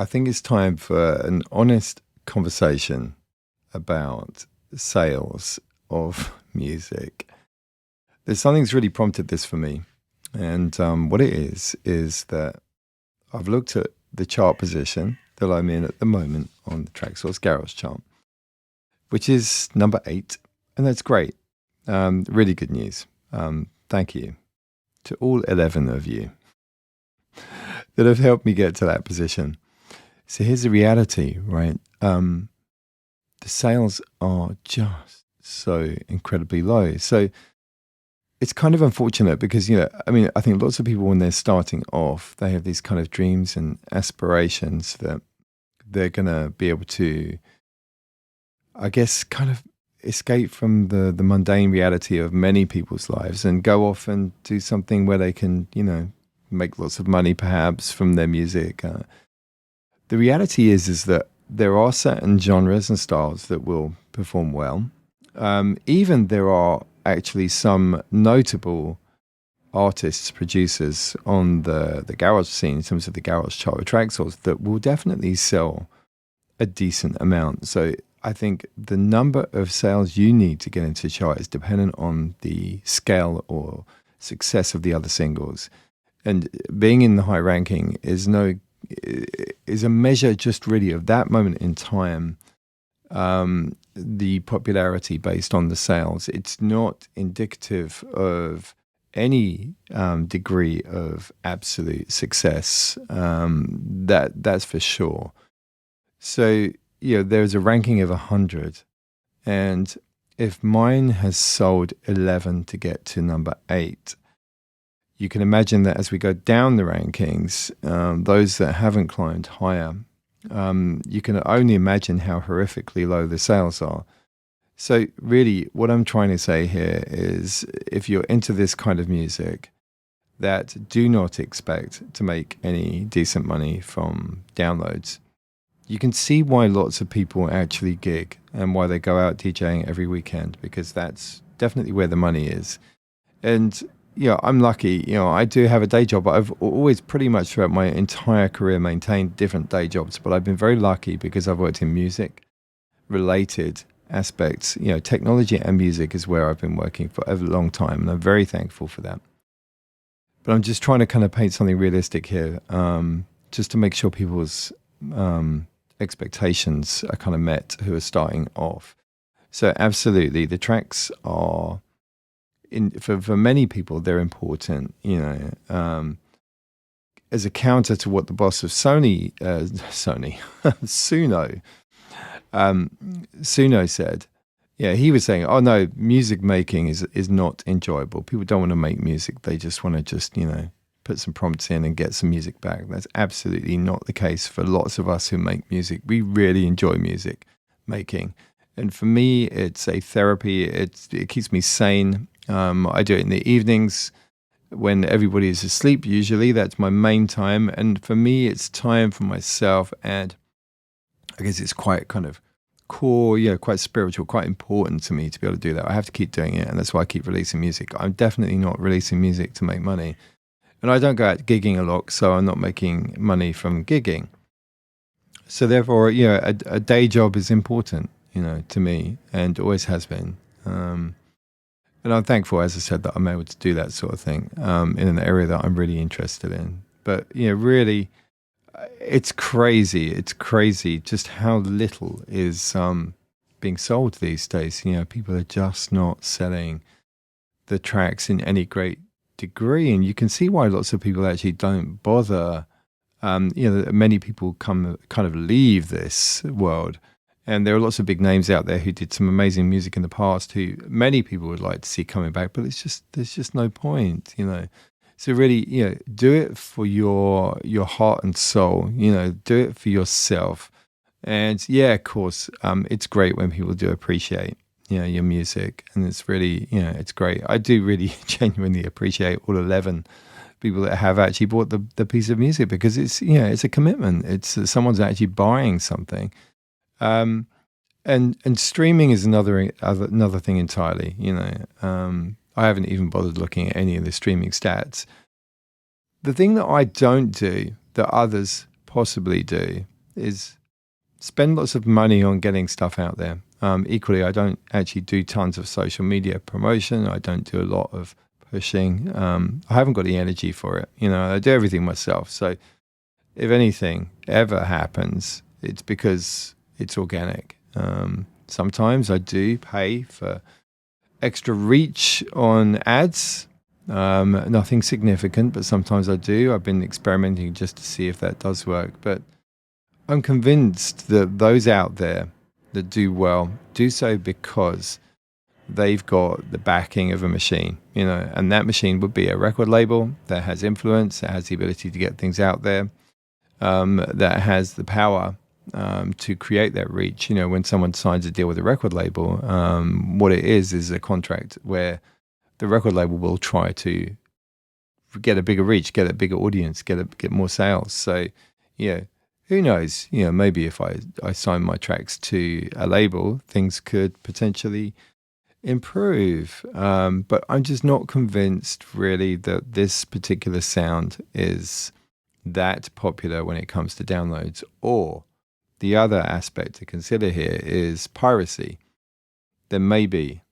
I think it's time for an honest conversation about sales of music. There's something that's really prompted this for me. And what it is that I've looked at the chart position that I'm in at the moment on the Traxsource Garage chart, which is number 8. And that's great. Really good news. Thank you to all 11 of you that have helped me get to that position. So here's the reality, right? The sales are just so incredibly low. So it's kind of unfortunate because, I think lots of people when they're starting off, they have these kind of dreams and aspirations that they're going to be able to, I guess, kind of escape from the mundane reality of many people's lives and go off and do something where they can, make lots of money perhaps from their music. The reality is that there are certain genres and styles that will perform well. Even there are actually some notable artists, producers on the garage scene in terms of the garage chart with Traxsource that will definitely sell a decent amount. So I think the number of sales you need to get into the chart is dependent on the scale or success of the other singles. And being in the high ranking is a measure just really of that moment in time, the popularity based on the sales. It's not indicative of any degree of absolute success. That's for sure. So, there's a ranking of 100. And if mine has sold 11 to get to number 8, you can imagine that as we go down the rankings, those that haven't climbed higher, you can only imagine how horrifically low the sales are. So really, what I'm trying to say here is if you're into this kind of music, that do not expect to make any decent money from downloads. You can see why lots of people actually gig and why they go out DJing every weekend, because that's definitely where the money is. And I'm lucky, I do have a day job, but I've always pretty much throughout my entire career maintained different day jobs. But I've been very lucky because I've worked in music related aspects. Technology and music is where I've been working for a long time, and I'm very thankful for that. But I'm just trying to kind of paint something realistic here, just to make sure people's expectations are kind of met who are starting off. So absolutely, the tracks are, for many people, they're important, as a counter to what the boss of Suno said. Yeah, he was saying, oh no, music making is not enjoyable. People don't want to make music. They just want to put some prompts in and get some music back. That's absolutely not the case for lots of us who make music. We really enjoy music making. And for me, it's a therapy. It keeps me sane. I do it in the evenings when everybody is asleep, usually. That's my main time. And for me, it's time for myself. And I guess it's quite kind of core, quite spiritual, quite important to me to be able to do that. I have to keep doing it. And that's why I keep releasing music. I'm definitely not releasing music to make money. And I don't go out gigging a lot, so I'm not making money from gigging. So therefore, a day job is important, to me, and always has been. And I'm thankful, as I said, that I'm able to do that sort of thing in an area that I'm really interested in. But, really, it's crazy. It's crazy just how little is being sold these days. People are just not selling the tracks in any great degree. And you can see why lots of people actually don't bother. Many people kind of leave this world. And there are lots of big names out there who did some amazing music in the past who many people would like to see coming back, but there's just no point, So really, do it for your heart and soul, do it for yourself. And of course, it's great when people do appreciate, your music, and it's really, it's great. I do really genuinely appreciate all 11 people that have actually bought the piece of music, because it's, it's a commitment. It's someone's actually buying something. And streaming is another thing entirely. I haven't even bothered looking at any of the streaming stats. The thing that I don't do that others possibly do is spend lots of money on getting stuff out there. Equally, I don't actually do tons of social media promotion. I don't do a lot of pushing. I haven't got the energy for it. I do everything myself. So if anything ever happens, it's because it's organic. Sometimes I do pay for extra reach on ads. Nothing significant, but sometimes I do. I've been experimenting just to see if that does work. But I'm convinced that those out there that do well do so because they've got the backing of a machine, and that machine would be a record label that has influence, that has the ability to get things out there, that has the power to create that reach. When someone signs a deal with a record label, what it is a contract where the record label will try to get a bigger reach, get a bigger audience, get more sales. So, who knows? Maybe if I sign my tracks to a label, things could potentially improve. But I'm just not convinced really that this particular sound is that popular when it comes to downloads. Or the other aspect to consider here is piracy. There may be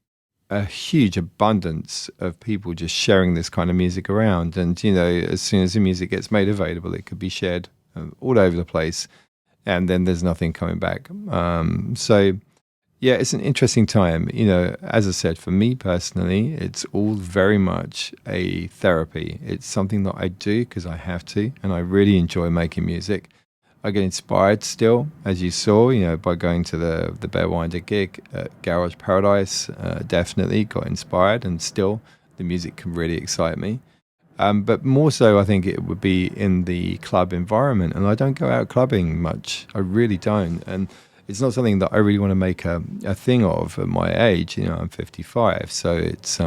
a huge abundance of people just sharing this kind of music around. And, as soon as the music gets made available, it could be shared all over the place. And then there's nothing coming back. So, yeah, it's an interesting time. As I said, for me personally, it's all very much a therapy. It's something that I do because I have to, and I really enjoy making music. I get inspired still, as you saw, by going to the Bear Winder gig at Garage Paradise. Definitely got inspired, and still the music can really excite me. But more so, I think it would be in the club environment, and I don't go out clubbing much. I really don't, and it's not something that I really want to make a thing of at my age. I'm 55, so it's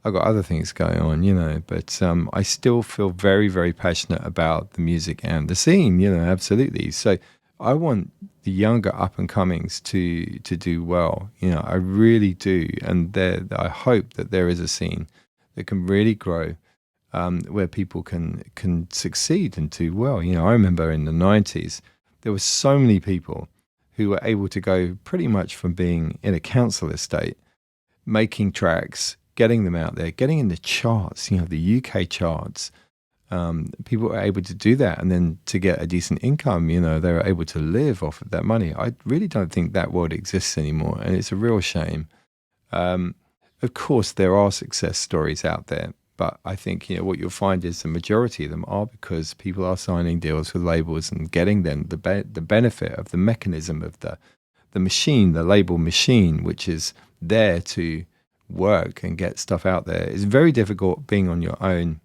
I've got other things going on, but I still feel very, very passionate about the music and the scene, absolutely. So I want the younger up and comings to do well, I really do. And I hope that there is a scene that can really grow, where people can succeed and do well. I remember in the 90s, there were so many people who were able to go pretty much from being in a council estate, making tracks, getting them out there, getting in the charts, the UK charts. People were able to do that, and then to get a decent income, they were able to live off of that money. I really don't think that world exists anymore, and it's a real shame. Of course, there are success stories out there, but I think what you'll find is the majority of them are because people are signing deals with labels and getting them the benefit of the mechanism of the machine, the label machine, which is there to work and get stuff out there. It's very difficult being on your own,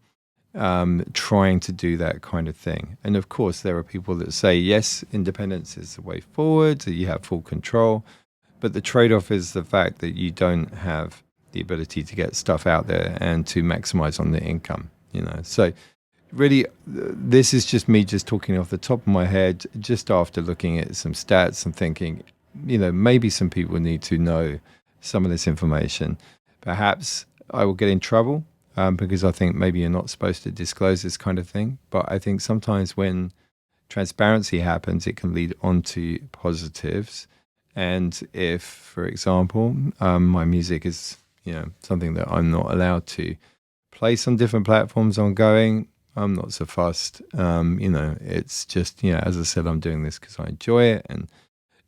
trying to do that kind of thing. And of course, there are people that say, yes, independence is the way forward, so you have full control. But the trade-off is the fact that you don't have the ability to get stuff out there and to maximize on the income, So really, this is just me just talking off the top of my head, just after looking at some stats and thinking, maybe some people need to know some of this information. Perhaps I will get in trouble because I think maybe you're not supposed to disclose this kind of thing. But I think sometimes when transparency happens, it can lead on to positives. And if, for example, my music is something that I'm not allowed to place on different platforms ongoing, I'm not so fussed. It's just, as I said, I'm doing this because I enjoy it. And,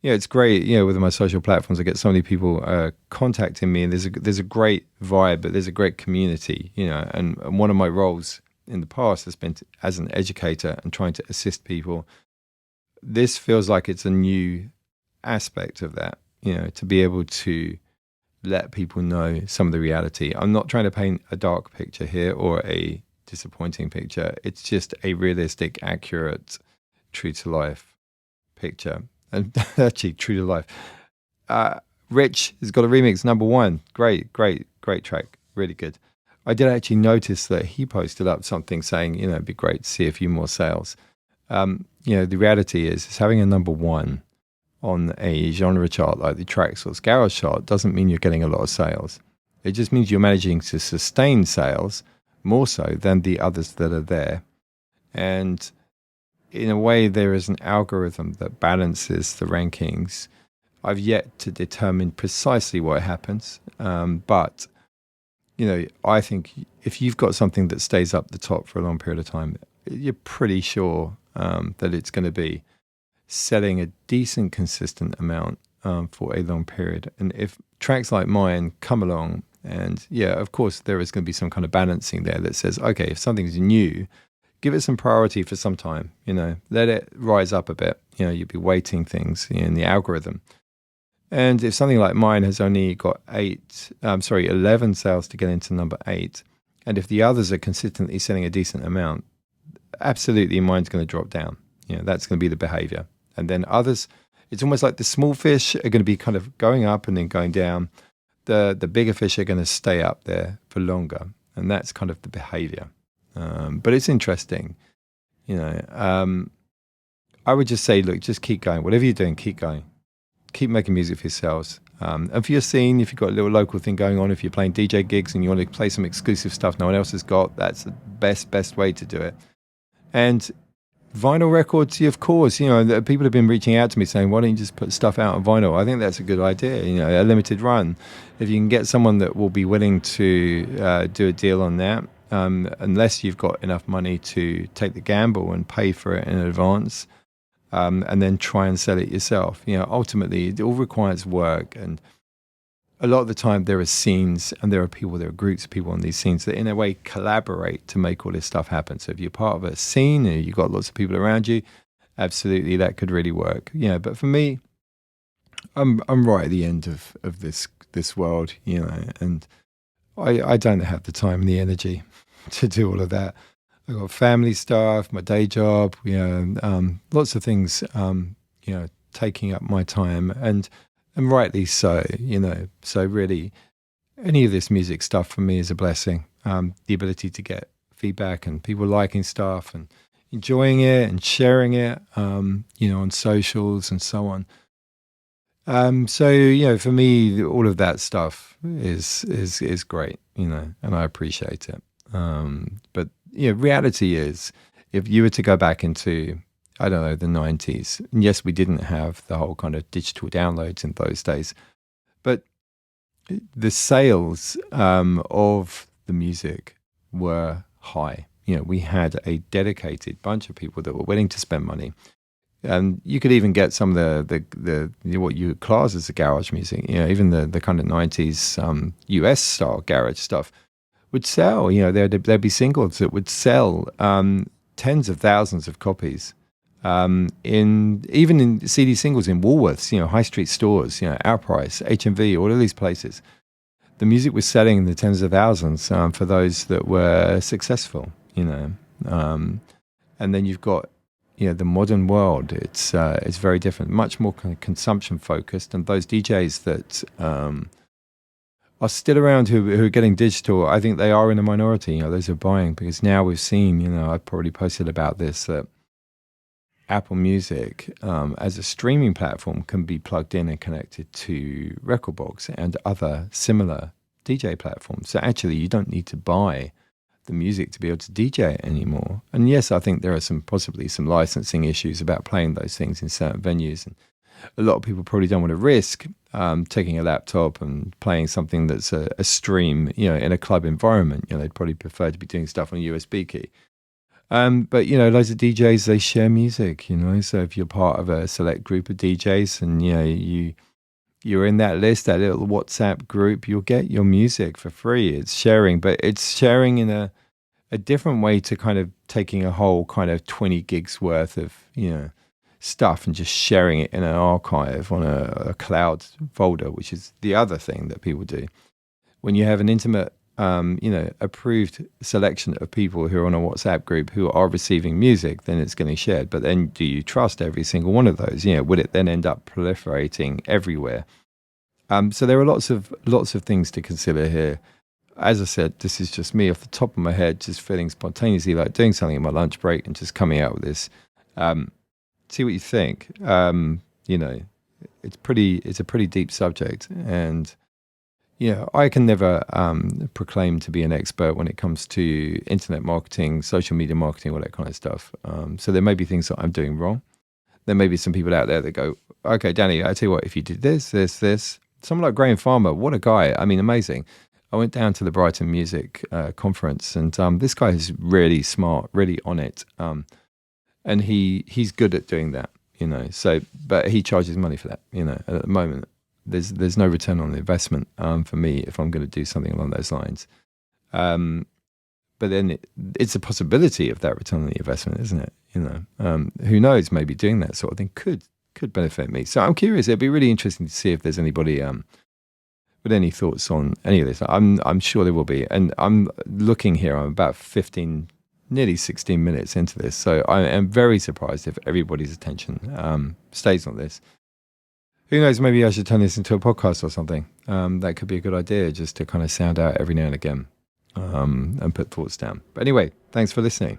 it's great, with my social platforms, I get so many people contacting me, and there's a great vibe, but there's a great community, and one of my roles in the past has been as an educator and trying to assist people. This feels like it's a new aspect of that, to be able to let people know some of the reality. I'm not trying to paint a dark picture here or a disappointing picture. It's just a realistic, accurate, true to life picture. And actually, true to life. Rich has got a remix, #1. Great track. Really good. I did actually notice that he posted up something saying, it'd be great to see a few more sales. The reality is having a #1 on a genre chart like the Traxsource Garage chart doesn't mean you're getting a lot of sales. It just means you're managing to sustain sales more so than the others that are there. And in a way, there is an algorithm that balances the rankings. I've yet to determine precisely what happens, but I think if you've got something that stays up the top for a long period of time, you're pretty sure that it's going to be selling a decent, consistent amount for a long period. And if tracks like mine come along, and yeah, of course, there is going to be some kind of balancing there that says, okay, if something's new, give it some priority for some time, let it rise up a bit. You'll be weighting things in the algorithm. And if something like mine has only got 11 sales to get into number 8, and if the others are consistently selling a decent amount, absolutely mine's going to drop down. That's going to be the behavior. And then others, it's almost like the small fish are going to be kind of going up and then going down. The bigger fish are going to stay up there for longer. And that's kind of the behavior. But it's interesting. I would just say, look, just keep going. Whatever you're doing, keep going. Keep making music for yourselves. And for your scene, if you've got a little local thing going on, if you're playing DJ gigs and you want to play some exclusive stuff no one else has got, that's the best way to do it. And vinyl records, of course, people have been reaching out to me saying, why don't you just put stuff out on vinyl? I think that's a good idea, a limited run. If you can get someone that will be willing to do a deal on that, unless you've got enough money to take the gamble and pay for it in advance, and then try and sell it yourself. Ultimately, it all requires work. And a lot of the time there are scenes and there are groups of people on these scenes that in a way collaborate to make all this stuff happen. So if you're part of a scene and you've got lots of people around you, absolutely that could really work. But for me, I'm right at the end of this world, and I don't have the time and the energy to do all of that. I've got family stuff, my day job, lots of things, taking up my time, and rightly so, So really, any of this music stuff for me is a blessing. The ability to get feedback and people liking stuff and enjoying it and sharing it, on socials and so on. So for me, all of that stuff is great, and I appreciate it. But reality is, if you were to go back into, I don't know, the 90s, and yes, we didn't have the whole kind of digital downloads in those days, but the sales of the music were high. We had a dedicated bunch of people that were willing to spend money. And you could even get some of the what you would class as the garage music, even the kind of 90s US style garage stuff would sell. There'd be singles that would sell tens of thousands of copies, even in CD singles in Woolworths, high street stores, Our Price, HMV, all of these places. The music was selling in the tens of thousands for those that were successful, and then you've got the modern world. It's very different, much more kind of consumption focused, and those DJs that are still around who are getting digital, I think they are in a minority. Those who are buying, because now we've seen, I've probably posted about this, that Apple Music as a streaming platform can be plugged in and connected to Rekordbox and other similar DJ platforms. So actually, you don't need to buy the music to be able to DJ it anymore. And yes, I think there are possibly some licensing issues about playing those things in certain venues, and a lot of people probably don't want to risk taking a laptop and playing something that's a stream, in a club environment. They'd probably prefer to be doing stuff on a USB key. But loads of DJs, they share music. So if you're part of a select group of DJs, and you're in that list, that little WhatsApp group, you'll get your music for free. It's sharing, but it's sharing in a different way to kind of taking a whole kind of 20 gigs worth of stuff and just sharing it in an archive on a cloud folder, which is the other thing that people do. When you have an intimate, approved selection of people who are on a WhatsApp group who are receiving music, then it's getting shared. But then, do you trust every single one of those? Would it then end up proliferating everywhere? So there are lots of things to consider here. As I said, this is just me off the top of my head, just feeling spontaneously like doing something in my lunch break and just coming out with this. See what you think. It's a pretty deep subject, and Yeah, I can never proclaim to be an expert when it comes to internet marketing, social media marketing, all that kind of stuff. So there may be things that I'm doing wrong. There may be some people out there that go, okay, Danny, I tell you what, if you did this, someone like Graham Farmer, what a guy. I mean, amazing. I went down to the Brighton Music Conference, and this guy is really smart, really on it. And he's good at doing that, So, but he charges money for that, And at the moment, there's no return on the investment for me if I'm going to do something along those lines. But then it's a possibility of that return on the investment, isn't it? Who knows? Maybe doing that sort of thing could benefit me. So I'm curious. It'd be really interesting to see if there's anybody with any thoughts on any of this. I'm sure there will be. And I'm looking here. I'm about 15, nearly 16 minutes into this. So I am very surprised if everybody's attention stays on this. Who knows? Maybe I should turn this into a podcast or something. That could be a good idea, just to kind of sound out every now and again and put thoughts down. But anyway, thanks for listening.